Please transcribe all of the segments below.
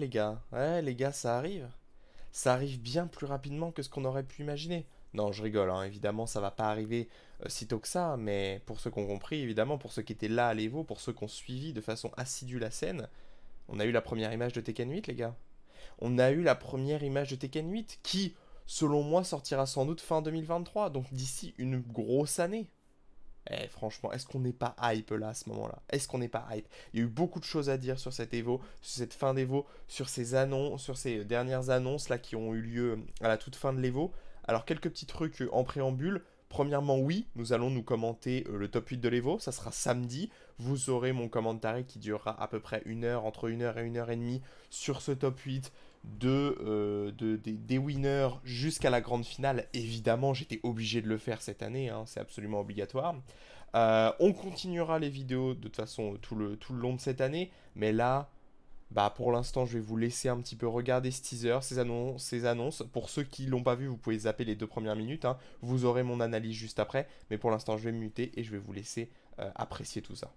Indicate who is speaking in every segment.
Speaker 1: les gars. Ouais, les gars, ça arrive. Ça arrive bien plus rapidement que ce qu'on aurait pu imaginer. Non, je rigole, hein, évidemment, ça va pas arriver sitôt que ça, mais pour ceux qui ont compris, évidemment, pour ceux qui étaient là à l'Evo, pour ceux qui ont suivi de façon assidue la scène, on a eu la première image de Tekken 8, les gars. On a eu la première image de Tekken 8, qui, selon moi, sortira sans doute fin 2023, donc d'ici une grosse année. Eh, franchement, est-ce qu'on n'est pas hype là à ce moment-là? Est-ce qu'on n'est pas hype? Il y a eu beaucoup de choses à dire sur cette Evo, sur cette fin d'Evo, sur ces annonces, sur ces dernières annonces là qui ont eu lieu à la toute fin de l'Evo. Alors, quelques petits trucs en préambule. Premièrement, oui, nous allons nous commenter le top 8 de l'Evo. Ça sera samedi. Vous aurez mon commentaire qui durera à peu près une heure, entre une heure et une heure et demie, sur ce top 8 des winners jusqu'à la grande finale. Évidemment, j'étais obligé de le faire cette année, hein, c'est absolument obligatoire. On continuera les vidéos de toute façon tout le long de cette année, mais là, bah, pour l'instant, je vais vous laisser un petit peu regarder ce teaser, ces annonces. Pour ceux qui l'ont pas vu, vous pouvez zapper les 2 premières minutes, hein. Vous aurez mon analyse juste après, mais pour l'instant, je vais me muter et je vais vous laisser apprécier tout ça.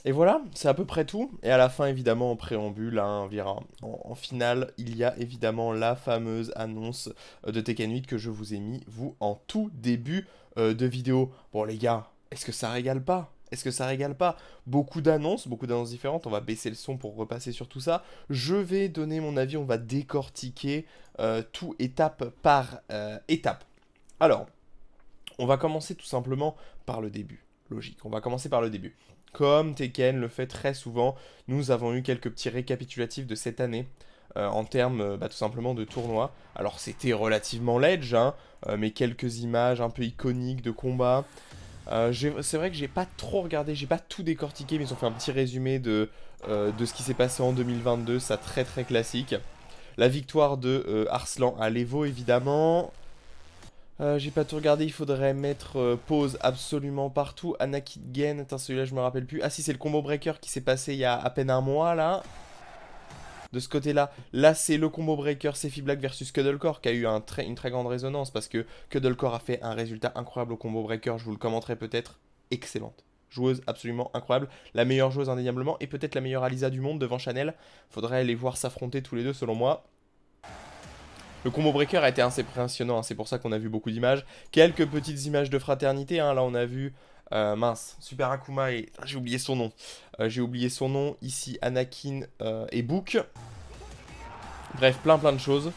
Speaker 1: Et voilà, c'est à peu près tout. Et à la fin, évidemment, en préambule, hein, en finale, il y a évidemment la fameuse annonce de Tekken 8 que je vous ai mis, vous, en tout début de vidéo. Bon, les gars, est-ce que ça régale pas? Est-ce que ça régale pas? Beaucoup d'annonces différentes. On va baisser le son pour repasser sur tout ça. Je vais donner mon avis, on va décortiquer tout étape par étape. Alors, on va commencer tout simplement par le début. Logique, on va commencer par le début. Comme Tekken le fait très souvent, nous avons eu quelques petits récapitulatifs de cette année en termes tout simplement de tournois. Alors c'était relativement ledge, hein, mais quelques images un peu iconiques de combat. C'est vrai que j'ai pas trop regardé, j'ai pas tout décortiqué, mais ils ont fait un petit résumé de ce qui s'est passé en 2022, ça très très classique. La victoire de Arslan à l'Evo évidemment. J'ai pas tout regardé, il faudrait mettre pause absolument partout. Anakin Gen, attends, celui-là je me rappelle plus. Ah si, c'est le combo breaker qui s'est passé il y a à peine un mois là. De ce côté-là, là c'est le combo breaker Sephi Black versus Cuddlecore qui a eu une très grande résonance parce que Cuddlecore a fait un résultat incroyable au combo breaker, je vous le commenterai peut-être. Excellente. Joueuse absolument incroyable, la meilleure joueuse indéniablement et peut-être la meilleure Alisa du monde devant Chanel. Faudrait les voir s'affronter tous les deux selon moi. Le combo breaker a été assez impressionnant, hein, c'est pour ça qu'on a vu beaucoup d'images. Quelques petites images de fraternité, hein, là on a vu, mince, Super Akuma et... J'ai oublié son nom. J'ai oublié son nom, ici Anakin et Book. Bref, plein de choses.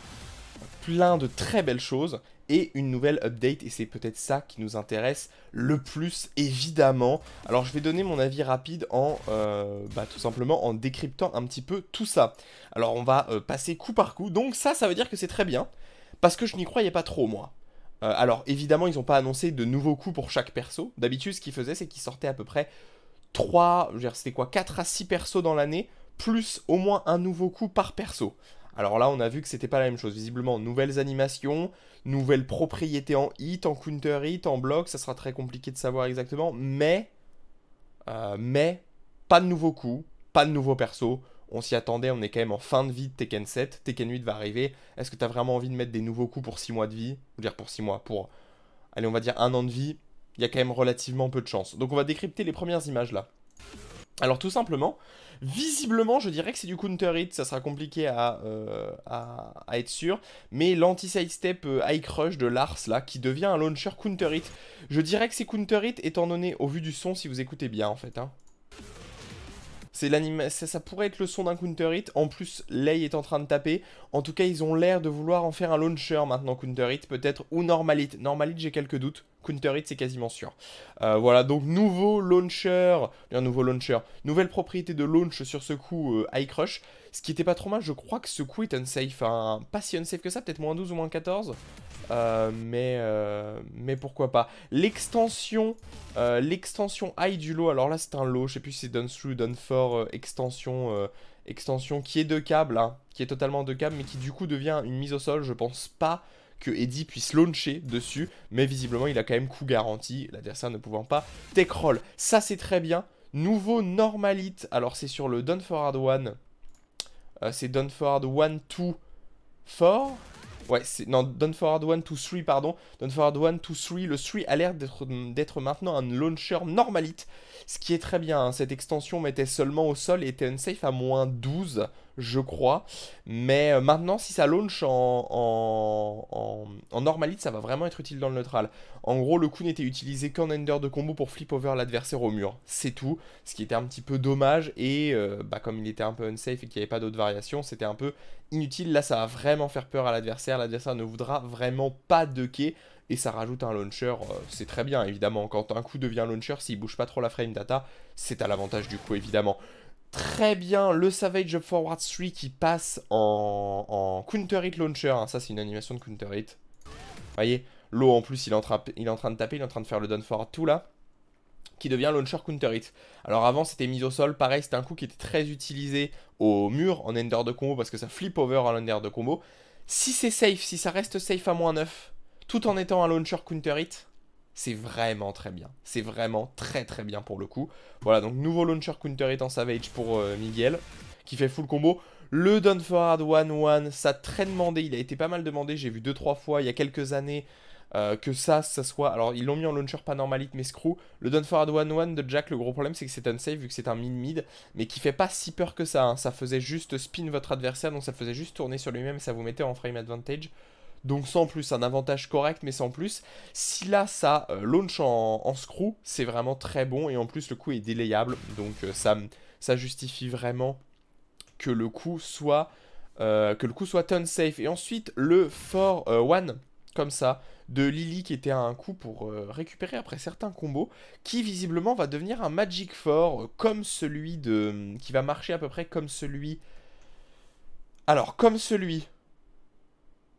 Speaker 1: Plein de très belles choses. Et une nouvelle update, et c'est peut-être ça qui nous intéresse le plus, évidemment. Alors, je vais donner mon avis rapide en, tout simplement, en décryptant un petit peu tout ça. Alors, on va passer coup par coup. Donc ça veut dire que c'est très bien, parce que je n'y croyais pas trop, moi. Alors, évidemment, ils n'ont pas annoncé de nouveaux coups pour chaque perso. D'habitude, ce qu'ils faisaient, c'est qu'ils sortaient à peu près 3, c'était quoi, 4 à 6 persos dans l'année, plus au moins un nouveau coup par perso. Alors là, on a vu que c'était pas la même chose. Visiblement, nouvelles animations, nouvelles propriétés en hit, en counter hit, en bloc, ça sera très compliqué de savoir exactement, mais pas de nouveaux coups, pas de nouveaux persos. On s'y attendait, on est quand même en fin de vie de Tekken 7. Tekken 8 va arriver. Est-ce que tu as vraiment envie de mettre des nouveaux coups pour 6 mois de vie? Ou dire pour 6 mois, pour, allez, on va dire 1 an de vie. Il y a quand même relativement peu de chance. Donc on va décrypter les premières images là. Alors tout simplement, visiblement je dirais que c'est du counter hit, ça sera compliqué à être sûr, mais l'anti-side step high crush de Lars là, qui devient un launcher counter hit, je dirais que c'est counter hit étant donné, au vu du son si vous écoutez bien en fait, hein. Ça pourrait être le son d'un counter hit. En plus, Lei est en train de taper. En tout cas, ils ont l'air de vouloir en faire un launcher maintenant, counter hit peut-être, ou normal hit. Normal hit, j'ai quelques doutes. Counter hit, c'est quasiment sûr. Voilà, donc nouveau launcher. Nouvelle propriété de launch sur ce coup High Crush. Ce qui était pas trop mal, je crois que ce coup est unsafe. Hein. Pas si unsafe que ça, peut-être moins 12 ou moins 14. Mais pourquoi pas. L'extension high du lot, alors là c'est un lot, je sais plus si c'est done through, done for, extension qui est de câble, hein, qui est totalement de câble, mais qui du coup devient une mise au sol. Je pense pas que Eddie puisse launcher dessus, mais visiblement il a quand même coup garanti, l'adversaire ne pouvant pas tech roll. Ça c'est très bien. Nouveau normal hit, alors c'est sur le done forward 1, c'est done forward 1, 2, 4. Ouais, non, Done Forward 1 to 3, pardon. Done Forward 1 to 3. Le 3 a l'air d'être maintenant un launcher normalite. Ce qui est très bien. Hein. Cette extension mettait seulement au sol et était unsafe à moins 12, je crois. Mais maintenant, si ça launch en normalite, ça va vraiment être utile dans le neutral. En gros, le coup n'était utilisé qu'en ender de combo pour flip over l'adversaire au mur. C'est tout. Ce qui était un petit peu dommage. Et comme il était un peu unsafe et qu'il n'y avait pas d'autres variations, c'était un peu inutile. Là, ça va vraiment faire peur à l'adversaire. L'adversaire ne voudra vraiment pas de quai. Et ça rajoute un launcher, c'est très bien évidemment. Quand un coup devient launcher, s'il bouge pas trop la frame data, c'est à l'avantage du coup évidemment. Très bien, le Savage Up Forward 3 qui passe en Counter Hit Launcher. Hein. Ça, c'est une animation de Counter Hit. Vous voyez, Lo en plus, il est en train de taper, il est en train de faire le Down Forward 2 là. Qui devient Launcher Counter Hit. Alors avant, c'était mise au sol. Pareil, c'était un coup qui était très utilisé au mur en Ender de combo parce que ça flip over en Ender de combo. Si c'est safe, si ça reste safe à moins 9, tout en étant un Launcher Counter Hit, c'est vraiment très bien. C'est vraiment très très bien pour le coup. Voilà, donc nouveau Launcher Counter Hit en Savage pour Miguel, qui fait full combo. Le Down Forward 1-1, ça a très demandé, il a été pas mal demandé, j'ai vu 2-3 fois il y a quelques années que ça soit... Alors ils l'ont mis en launcher pas normalite mais screw. Le Down Forward 1-1 de Jack, le gros problème c'est que c'est unsafe vu que c'est un mid-mid, mais qui fait pas si peur que ça. Hein. Ça faisait juste spin votre adversaire, donc ça le faisait juste tourner sur lui-même et ça vous mettait en frame advantage. Donc sans plus, un avantage correct, mais sans plus. Si là, ça launch en screw, c'est vraiment très bon. Et en plus, le coup est délayable. Donc ça justifie vraiment que le coup soit turn safe. Et ensuite, le for one, comme ça, de Lily, qui était un coup pour récupérer après certains combos, qui visiblement va devenir un Magic 4, comme celui de... qui va marcher à peu près comme celui... Alors, comme celui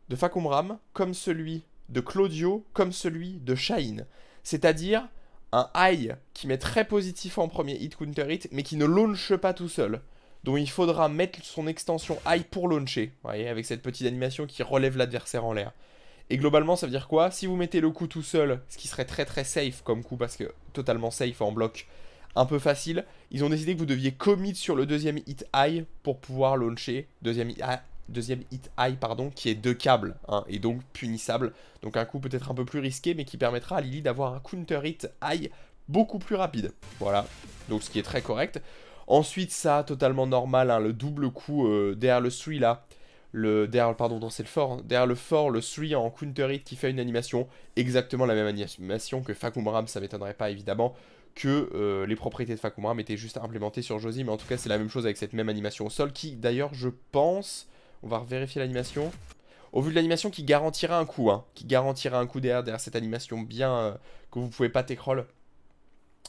Speaker 1: de Fakumram, comme celui de Claudio, comme celui de Shine. C'est-à-dire un high qui met très positif en premier hit counter hit, mais qui ne launche pas tout seul. Donc il faudra mettre son extension high pour launcher, vous voyez, avec cette petite animation qui relève l'adversaire en l'air. Et globalement, ça veut dire quoi? Si vous mettez le coup tout seul, ce qui serait très très safe comme coup, parce que totalement safe en bloc, un peu facile, ils ont décidé que vous deviez commit sur le deuxième hit high pour pouvoir launcher. Deuxième hit high, pardon, qui est 2 câbles, hein, et donc punissable. Donc un coup peut-être un peu plus risqué, mais qui permettra à Lily d'avoir un counter hit high beaucoup plus rapide. Voilà, donc ce qui est très correct. Ensuite, ça, totalement normal, hein, le double coup derrière le 3 là. Pardon, non, c'est le fort. Hein, derrière le fort, le 3 en counter hit qui fait une animation. Exactement la même animation que Fakumram, ça m'étonnerait pas évidemment que les propriétés de Fakumram étaient juste implémentées sur Josie. Mais en tout cas, c'est la même chose avec cette même animation au sol qui, d'ailleurs, je pense... On va vérifier l'animation. Au vu de l'animation qui garantira un coup, hein, qui garantira un coup derrière cette animation bien que vous pouvez pas tech-roll.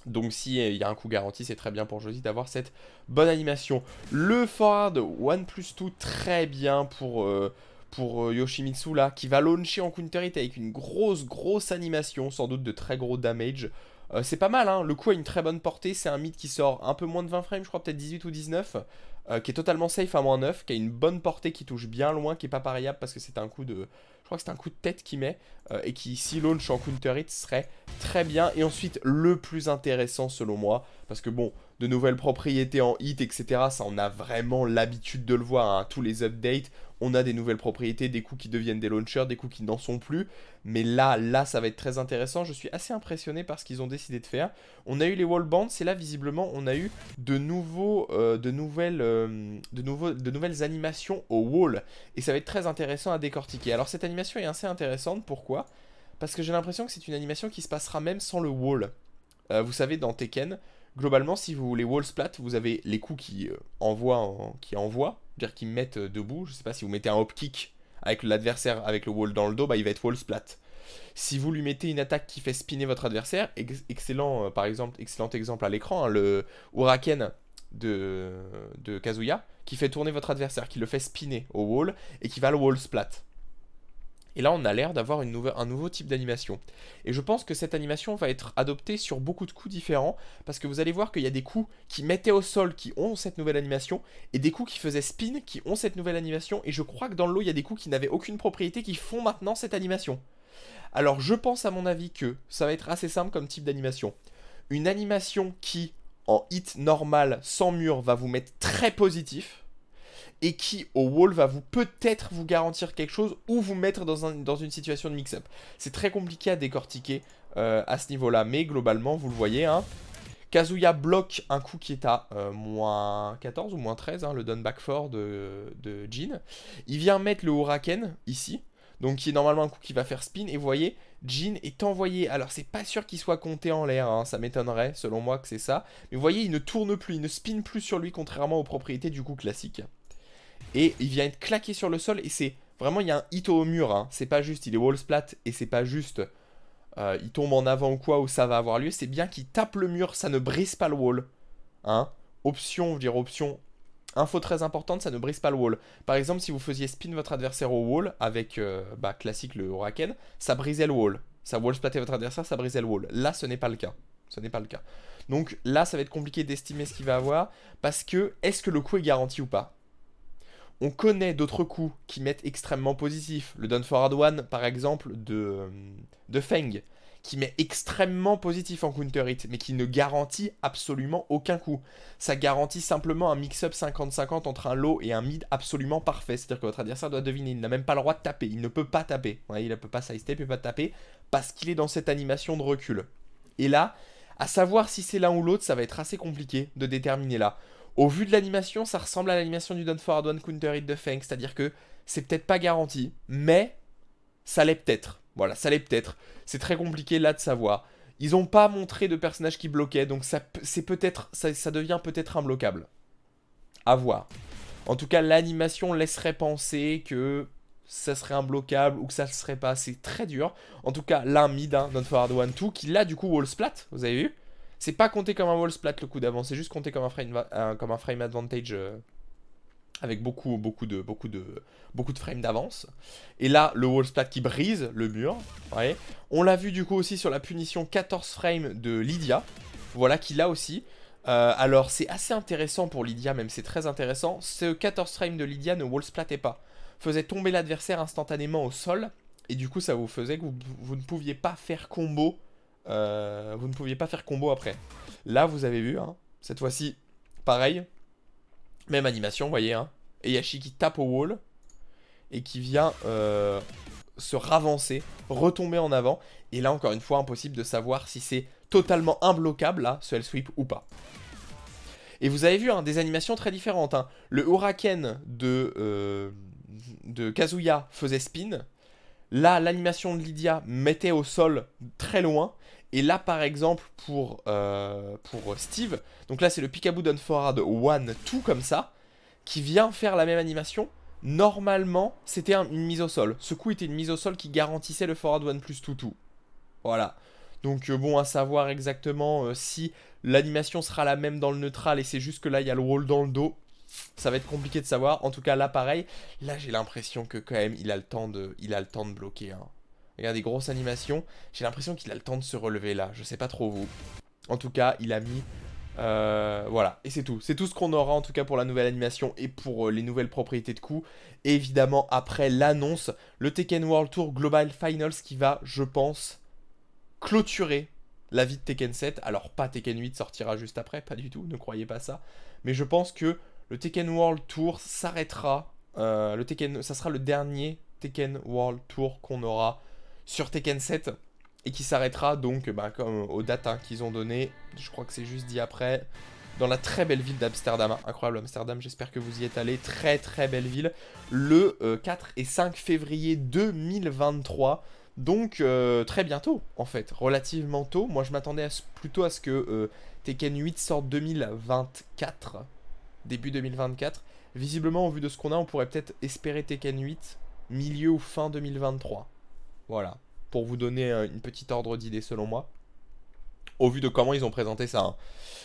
Speaker 1: Donc si il y a un coup garanti, c'est très bien pour Josie d'avoir cette bonne animation. Le forward 1+2, très bien pour Yoshimitsu là, qui va launcher en counter hit avec une grosse animation, sans doute de très gros damage. C'est pas mal, hein. Le coup a une très bonne portée, c'est un mid qui sort un peu moins de 20 frames, je crois peut-être 18 ou 19. qui est totalement safe à -9, qui a une bonne portée, qui touche bien loin, qui est pas pariable parce que c'est un coup de... Je crois que c'est un coup de tête qu'il met, et qui, si launch en counter hit, serait très bien. Et ensuite, le plus intéressant selon moi, parce que bon, de nouvelles propriétés en hit, etc., ça on a vraiment l'habitude de le voir, hein. Tous les updates, on a des nouvelles propriétés, des coups qui deviennent des launchers, des coups qui n'en sont plus. Mais là, ça va être très intéressant. Je suis assez impressionné par ce qu'ils ont décidé de faire. On a eu les wall bands, et là, visiblement, on a eu de nouvelles animations au wall. Et ça va être très intéressant à décortiquer. Alors, cette animation est assez intéressante. Pourquoi? Parce que j'ai l'impression que c'est une animation qui se passera même sans le wall. Vous savez, dans Tekken, globalement, si vous voulez wall splat, vous avez les coups qui envoient, c'est-à-dire qui mettent debout. Je sais pas, si vous mettez un hop kick avec l'adversaire avec le wall dans le dos, bah, il va être wall splat. Si vous lui mettez une attaque qui fait spinner votre adversaire, excellent, excellent exemple à l'écran, hein, le Huraken de Kazuya, qui fait tourner votre adversaire, qui le fait spinner au wall et qui va le wall splat. Et là, on a l'air d'avoir un nouveau type d'animation. Et je pense que cette animation va être adoptée sur beaucoup de coups différents, parce que vous allez voir qu'il y a des coups qui mettaient au sol qui ont cette nouvelle animation, et des coups qui faisaient spin qui ont cette nouvelle animation, et je crois que dans le lot, il y a des coups qui n'avaient aucune propriété qui font maintenant cette animation. Alors, je pense à mon avis que ça va être assez simple comme type d'animation. Une animation qui, en hit normal, sans mur, va vous mettre très positif, et qui au wall va peut-être vous garantir quelque chose ou vous mettre dans une situation de mix-up. C'est très compliqué à décortiquer à ce niveau-là, mais globalement, vous le voyez, hein, Kazuya bloque un coup qui est à moins 14 ou moins 13, hein, le down back 4 de Jin. Il vient mettre le Huraken ici, donc qui est normalement un coup qui va faire spin, et vous voyez, Jin est envoyé. Alors c'est pas sûr qu'il soit compté en l'air, hein, ça m'étonnerait selon moi que c'est ça. Mais vous voyez, il ne tourne plus, il ne spin plus sur lui, contrairement aux propriétés du coup classique. Et il vient être claqué sur le sol, et c'est vraiment, il y a un hit au mur, hein. C'est pas juste, il est wall splat, et c'est pas juste il tombe en avant ou quoi, où ça va avoir lieu. C'est bien qu'il tape le mur, ça ne brise pas le wall, hein. Option, je veux dire option, info très importante, ça ne brise pas le wall. Par exemple, si vous faisiez spin votre adversaire au wall avec classique le Huraken, ça brisait le wall. Ça wall splattait votre adversaire, ça brisait le wall. Là, ce n'est pas le cas. Ce n'est pas le cas. Donc là, ça va être compliqué d'estimer ce qu'il va avoir, parce que est-ce que le coup est garanti ou pas? On connaît d'autres coups qui mettent extrêmement positif. Le down forward one, par exemple, de Feng, qui met extrêmement positif en counter hit, mais qui ne garantit absolument aucun coup. Ça garantit simplement un mix-up 50-50 entre un low et un mid absolument parfait. C'est-à-dire que votre adversaire doit deviner. Il n'a même pas le droit de taper. Il ne peut pas taper. Ouais, il ne peut pas sidestep, il ne peut pas taper, parce qu'il est dans cette animation de recul. Et là, à savoir si c'est l'un ou l'autre, ça va être assez compliqué de déterminer là. Au vu de l'animation, ça ressemble à l'animation du down forward one counter hit de Feng, c'est-à-dire que c'est peut-être pas garanti, mais ça l'est peut-être. Voilà, ça l'est peut-être. C'est très compliqué là de savoir. Ils n'ont pas montré de personnages qui bloquaient, donc ça devient peut-être imbloquable. À voir. En tout cas, l'animation laisserait penser que ça serait imbloquable ou que ça ne serait pas. C'est très dur. En tout cas, là, mid, hein, down forward one 2, qui là, du coup, wall splat, vous avez vu? C'est pas compté comme un wall splat le coup d'avant, c'est juste compté comme un frame advantage avec beaucoup de frames d'avance. Et là, le wall splat qui brise le mur. Ouais. On l'a vu du coup aussi sur la punition 14 frames de Lydia. Voilà, qui l'a aussi. Alors, c'est assez intéressant pour Lydia, même c'est très intéressant. Ce 14 frames de Lydia ne wall splatait pas. Faisait tomber l'adversaire instantanément au sol. Et du coup, ça vous faisait que vous ne pouviez pas faire combo. Vous ne pouviez pas faire combo après. Là, vous avez vu, hein, cette fois-ci, pareil. Même animation, vous voyez. Hein, Heihachi qui tape au wall et qui vient se ravancer, retomber en avant. Et là, encore une fois, impossible de savoir si c'est totalement imbloquable, là, ce L-sweep ou pas. Et vous avez vu, hein, des animations très différentes. Hein. Le Huraken de Kazuya faisait spin. Là, l'animation de Lydia mettait au sol très loin. Et là, par exemple, pour Steve, donc là, c'est le Peekaboo Down Forward 1, tout comme ça, qui vient faire la même animation. Normalement, c'était une mise au sol. Ce coup était une mise au sol qui garantissait le Forward 1 plus tout. Voilà. Donc, bon, à savoir exactement si l'animation sera la même dans le neutral et c'est juste que là, il y a le wall dans le dos. Ça va être compliqué de savoir. En tout cas, là, pareil. Là, j'ai l'impression que quand même, il a le temps de bloquer. Hein. Regardez, grosse animation. J'ai l'impression qu'il a le temps de se relever là. Je sais pas trop vous. En tout cas, il a mis Voilà, et c'est tout. C'est tout ce qu'on aura en tout cas pour la nouvelle animation et pour les nouvelles propriétés de coups. Et évidemment, après l'annonce, le Tekken World Tour Global Finals qui va, je pense, clôturer la vie de Tekken 7. Alors, pas Tekken 8 sortira juste après, pas du tout, ne croyez pas ça. Mais je pense que le Tekken World Tour s'arrêtera. Ça sera le dernier Tekken World Tour qu'on aura sur Tekken 7 et qui s'arrêtera donc bah, comme aux dates hein, qu'ils ont données. Je crois que c'est juste dit après. Dans la très belle ville d'Amsterdam. Hein. Incroyable Amsterdam, j'espère que vous y êtes allés. Très très belle ville. Le 4 et 5 février 2023. Donc très bientôt en fait. Relativement tôt. Moi je m'attendais plutôt à ce que Tekken 8 sorte 2024. Début 2024. Visiblement au vu de ce qu'on a, on pourrait peut-être espérer Tekken 8 milieu ou fin 2023. Voilà, pour vous donner une petite ordre d'idée selon moi, au vu de comment ils ont présenté ça. Hein.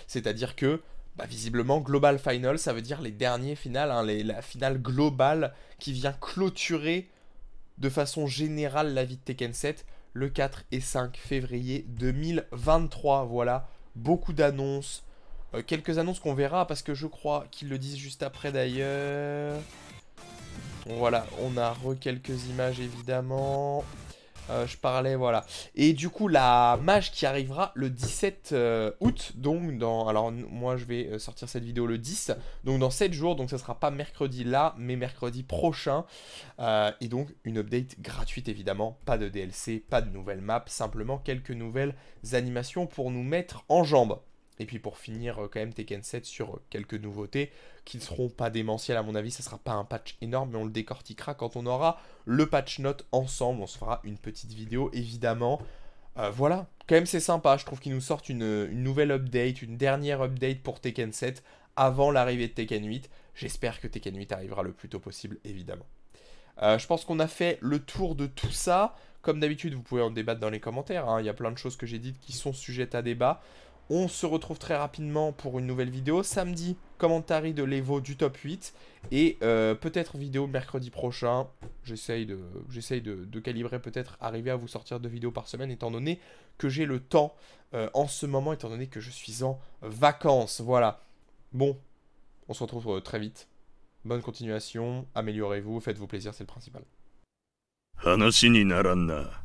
Speaker 1: C'est-à-dire que, bah, visiblement, Global Final, ça veut dire les derniers finales, hein, la finale globale qui vient clôturer de façon générale la vie de Tekken 7 le 4 et 5 février 2023. Voilà, beaucoup d'annonces, quelques annonces qu'on verra parce que je crois qu'ils le disent juste après d'ailleurs. Voilà, on a quelques images évidemment. Je parlais, voilà. Et du coup, la mage qui arrivera le 17 août, donc dans... Alors, moi, je vais sortir cette vidéo le 10, donc dans 7 jours, donc ça sera pas mercredi là, mais mercredi prochain. Et donc, une update gratuite, évidemment. Pas de DLC, pas de nouvelles maps, simplement quelques nouvelles animations pour nous mettre en jambes. Et puis pour finir, quand même, Tekken 7 sur quelques nouveautés qui ne seront pas démentielles à mon avis. Ça ne sera pas un patch énorme, mais on le décortiquera quand on aura le patch note ensemble. On se fera une petite vidéo, évidemment. Voilà, quand même c'est sympa. Je trouve qu'ils nous sortent une nouvelle update, une dernière update pour Tekken 7 avant l'arrivée de Tekken 8. J'espère que Tekken 8 arrivera le plus tôt possible, évidemment. Je pense qu'on a fait le tour de tout ça. Comme d'habitude, vous pouvez en débattre dans les commentaires. Hein. Il y a plein de choses que j'ai dites qui sont sujettes à débat. On se retrouve très rapidement pour une nouvelle vidéo. Samedi, commentary de l'Evo du top 8. Et peut-être vidéo mercredi prochain. J'essaye de calibrer, peut-être arriver à vous sortir 2 vidéos par semaine, étant donné que j'ai le temps en ce moment, étant donné que je suis en vacances. Voilà. Bon, on se retrouve très vite. Bonne continuation, améliorez-vous, faites-vous plaisir, c'est le principal.
Speaker 2: 話にならんな。